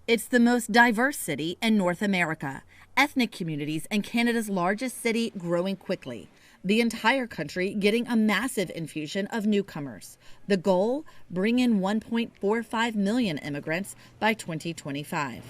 It's the most diverse city in North America. Ethnic communities and Canada's largest city growing quickly. The entire country getting a massive infusion of newcomers. The goal, bring in 1.45 million immigrants by 2025.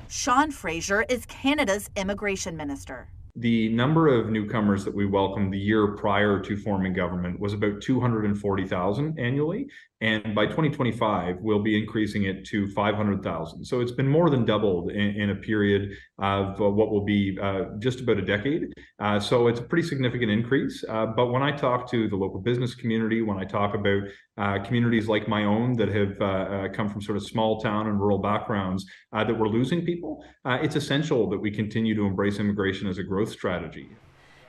Sean Fraser is Canada's immigration minister. The number of newcomers that we welcomed the year prior to forming government was about 240,000 annually. And by 2025, we'll be increasing it to 500,000. So it's been more than doubled in a period of what will be just about a decade. So it's a pretty significant increase. But when I talk to the local business community, when I talk about communities like my own that have come from sort of small town and rural backgrounds, that we're losing people, it's essential that we continue to embrace immigration as a growth strategy.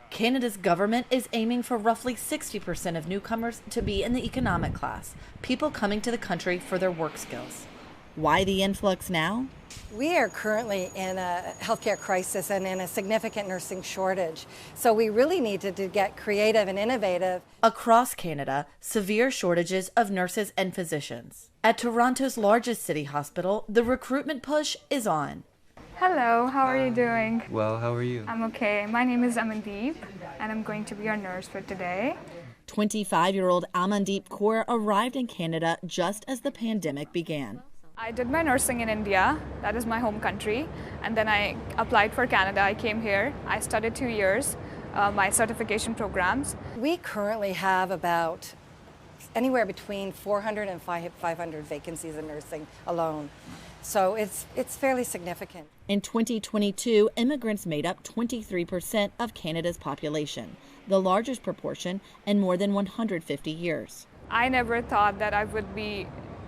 Canada's government is aiming for roughly 60% of newcomers to be in the economic class, people coming to the country for their work skills. Why the influx now? We are currently in a healthcare crisis and in a significant nursing shortage. So we really needed to get creative and innovative. Across Canada, severe shortages of nurses and physicians. At Toronto's largest city hospital, the recruitment push is on. Hello, how are you doing? Well, how are you? I'm okay. My name is Amandeep, and I'm going to be your nurse for today. 25-year-old Amandeep Kaur arrived in Canada just as the pandemic began. I did my nursing in India, that is my home country, and then I applied for Canada. I came here. I studied 2 years, my certification programs. We currently have about anywhere between 400 and 500 vacancies in nursing alone. So it's fairly significant. In 2022, immigrants made up 23% of Canada's population, the largest proportion in more than 150 years. I never thought that I would be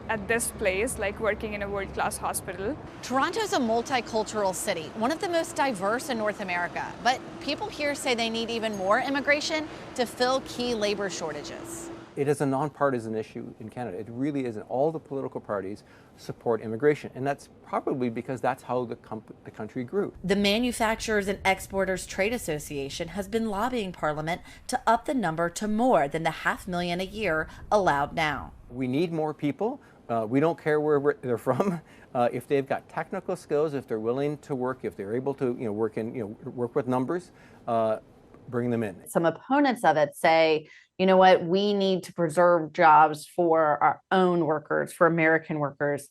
at this place, like working in a world-class hospital. Toronto's a multicultural city, one of the most diverse in North America. But people here say they need even more immigration to fill key labor shortages. It is a nonpartisan issue in Canada. It really isn't. All the political parties support immigration, and that's probably because that's how the country grew. The Manufacturers and Exporters Trade Association has been lobbying Parliament to up the number to more than the 500,000 a year allowed now. We need more people. We don't care where they're from. If they've got technical skills, if they're willing to work, if they're able to work with numbers, bring them in. Some opponents of it say, you know what, we need to preserve jobs for our own workers, for American workers.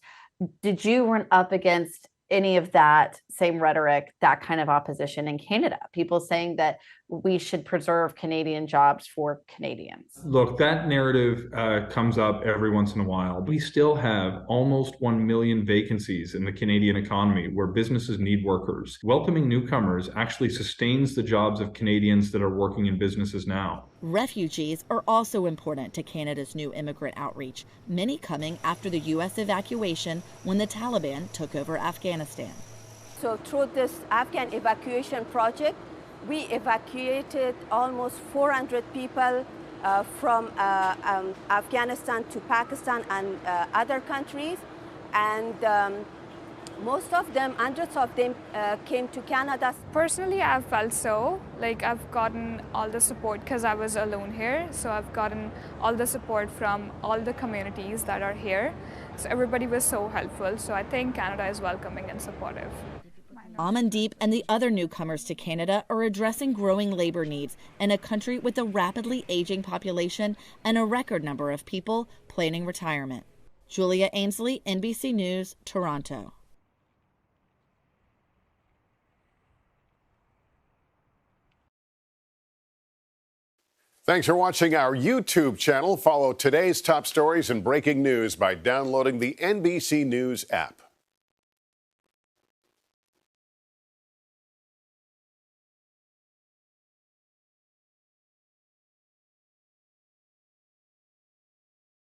Did you run up against any of that same rhetoric, that kind of opposition in Canada? People saying that we should preserve Canadian jobs for Canadians. Look, that narrative comes up every once in a while. We still have almost 1 million vacancies in the Canadian economy where businesses need workers. Welcoming newcomers actually sustains the jobs of Canadians that are working in businesses now. Refugees are also important to Canada's new immigrant outreach, many coming after the U.S. evacuation when the Taliban took over Afghanistan. So through this Afghan evacuation project, we evacuated almost 400 people from Afghanistan to Pakistan and other countries. And most of them, hundreds of them, came to Canada. Personally, I've felt so. Like I've gotten all the support because I was alone here. So I've gotten all the support from all the communities that are here. So everybody was so helpful. So I think Canada is welcoming and supportive. Amandeep and the other newcomers to Canada are addressing growing labor needs in a country with a rapidly aging population and a record number of people planning retirement. Julia Ainsley, NBC News, Toronto. Thanks for watching our YouTube channel. Follow today's top stories and breaking news by downloading the NBC News app.